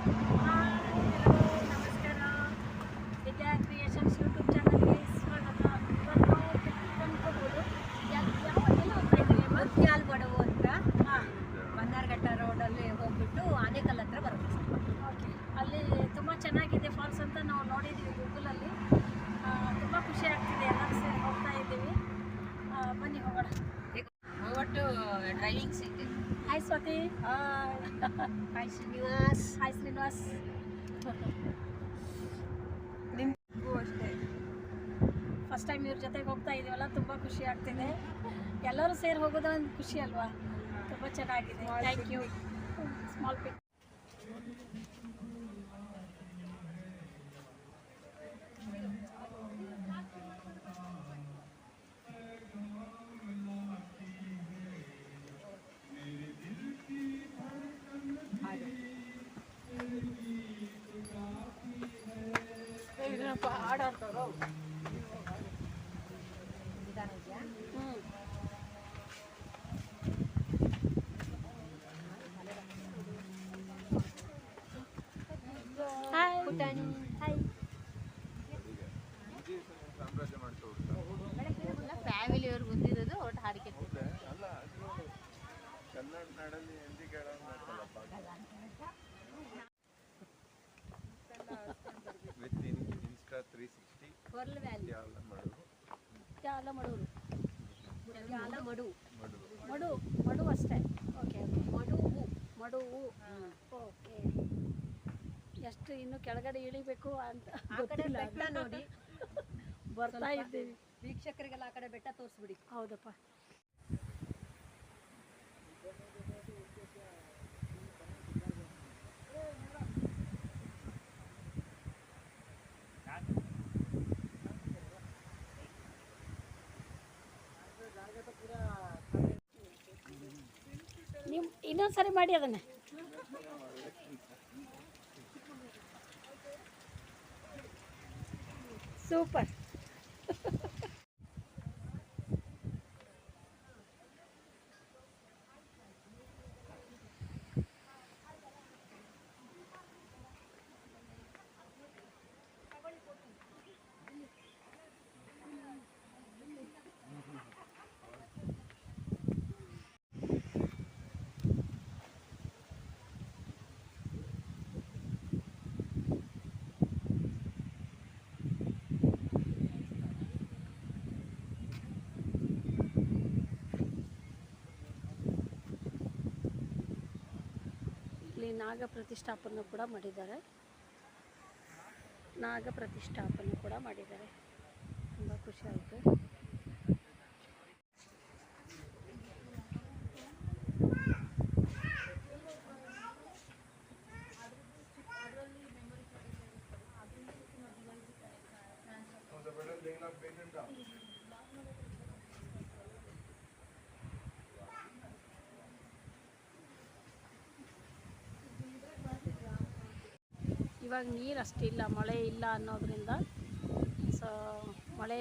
Hello ನಮಸ್ಕಾರ. ವಿದ್ಯಾ creations YouTube ಚಾನಲ್ಗೆ ಸ್ವಾಗತ. ಇವತ್ತು ನಾವು ಅಂದ್ಕೋಬೋದು ಎಲ್ಲೋ ಹೋಗ್ತಾ ಇದ್ದೀವಿ ಮುತ್ಯಾಲ್ ಬಡವು ಅಂತ. ಬನ್ನಾರ್ಘಟ್ಟ ರೋಡಲ್ಲಿ ಹೋಗ್ಬಿಟ್ಟು ಆನೇಕಲ್ ಹತ್ರ ಬರುತ್ತೆ. ಓಕೆ, ಅಲ್ಲಿ ತುಂಬ ಚೆನ್ನಾಗಿದೆ ಫಾಲ್ಸ್ ಅಂತ ನಾವು ನೋಡಿದ್ದೀವಿ ಗೂಗಲಲ್ಲಿ. ತುಂಬ ಖುಷಿ ಆಗ್ತಿದೆ, ಎಲ್ಲರೂ ಸೇರಿ ಹೋಗ್ತಾ ಇದ್ದೀವಿ. ಬನ್ನಿ ಹೋಗೋಣ. ಒಟ್ಟು driving seat. Hi Swati. Hi Srinivas. Hi Srinivas. ನಿಮಗೂ ಅಷ್ಟೇ ಫಸ್ಟ್ ಟೈಮ್ ಇವ್ರ ಜೊತೆಗೆ ಹೋಗ್ತಾ ಇದೀವಲ್ಲ, ತುಂಬ ಖುಷಿ ಆಗ್ತಿದೆ. ಎಲ್ಲರೂ ಸೇರಿ ಹೋಗೋದು ಒಂದು ಖುಷಿ ಅಲ್ವಾ? ತುಂಬ ಚೆನ್ನಾಗಿದೆ. Thank you. Small pic. ಹಾಡಾಡ್ತಾರೋ ಫ್ಯಾಮಿಲಿಯವ್ರು ಬಂದಿರೋದು ಒಟ್ಟು ಹಾಡಿಕೆ ಕನ್ನಡ ನಾಡಲ್ಲಿ ಹಿಂದಿ ವಿತ್ ಇನ್ಸ್ಟಾ 360 ಮಡು ಅಷ್ಟೇ. ಓಕೆ ಮಡುವು. ಓಕೆ, ಎಷ್ಟು ಇನ್ನು ಕೆಳಗಡೆ ಇಳಿಬೇಕು ಅಂತ ಗೊತ್ತಿಲ್ಲ. ನೋಡಿ ಬರ್ತಾ ಇದ್ದೀವಿ. ವೀಕ್ಷಕರಿಗೆಲ್ಲ ಆ ಕಡೆ ಬೆಟ್ಟ ತೋರಿಸ್ಬಿಡಿ. ಹೌದಪ್ಪ. ನೀವು ಇನ್ನೊಂದ್ಸರಿ ಮಾಡಿ ಅದನ್ನೇ. ಸೂಪರ್. ಇಲ್ಲಿ ನಾಗ ಪ್ರತಿಷ್ಠಾಪನೆ ಕೂಡ ಮಾಡಿದ್ದಾರೆ. ತುಂಬ ಖುಷಿ ಆಯಿತು. ಇವಾಗ ನೀರು ಅಷ್ಟಿಲ್ಲ, ಮಳೆ ಇಲ್ಲ ಅನ್ನೋದ್ರಿಂದ. ಸೊ ಮಳೆ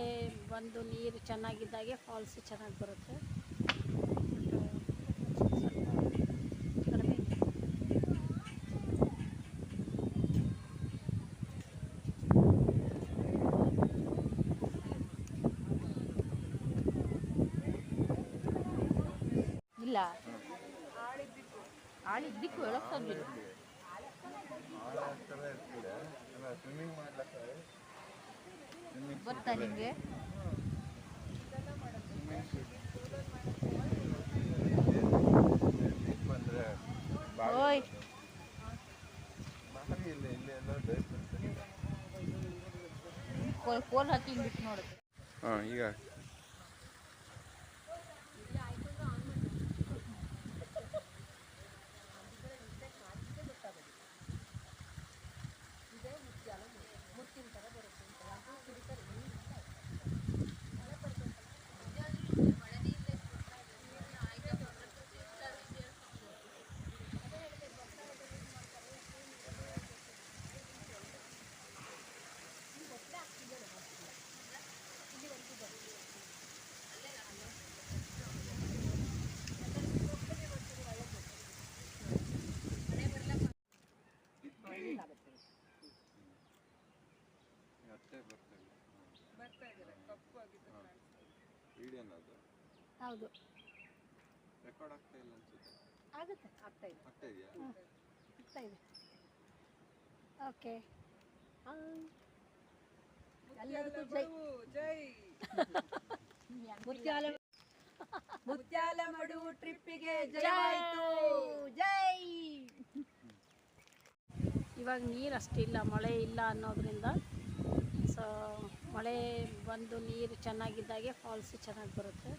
ಬಂದು ನೀರು ಚೆನ್ನಾಗಿದ್ದಾಗೆ ಫಾಲ್ಸ್ ಚೆನ್ನಾಗಿ ಬರುತ್ತೆ. ಕಡಿಮೆ ಇಲ್ಲ ಆಳಿದ್ದಕ್ಕೂ ಹೇಳಕ್ ಸಾಧ್ಯ ಸ್ವಿಮ್ಮಿಂಗ್ ಮಾಡ್ಲಿಕ್ಕೆ ಗೊತ್ತಾ ನಿಮಗೆ? ಅಂದ್ರೆ ಓಯ್ ಬಾವಿ ಇಲ್ಲ, ಇಲ್ಲಿ ಎಲ್ಲ ಕೋಲ್ ಹತ್ತಿ ಬಿಟ್ಟು ನೋಡುತ್ತೆ. ಈಗ ಮತ್ತೆ ಬರ್ತಾ ಇದೆ ವಿಡಿಯೋನ ಅದು ಹೌದು ರೆಕಾರ್ಡ್ ಆಗ್ತಾ ಇಲ್ಲ ಅನ್ಸುತ್ತೆ. ಆಗುತ್ತೆ, ಆಗ್ತಾ ಇದೆ, ಆಗ್ತಾ ಇದೆಯಾ? ಆಗ್ತಾ ಇದೆ. ಓಕೆ, ಎಲ್ಲರಿಗೂ ಜೈ. ಮುತ್ಯಾಲ ಮಡುವು ಟ್ರಿಪ್ಪಿಗೆ ಜೈ ಜೈ. ಇವಾಗ ನೀರು ಅಷ್ಟಿಲ್ಲ, ಮಳೆ ಇಲ್ಲ ಅನ್ನೋದ್ರಿಂದ. ಸೊ ಮಳೆ ಬಂದು ನೀರು ಚೆನ್ನಾಗಿದ್ದಾಗೆ ಫಾಲ್ಸ್ ಚೆನ್ನಾಗಿ ಬರುತ್ತೆ.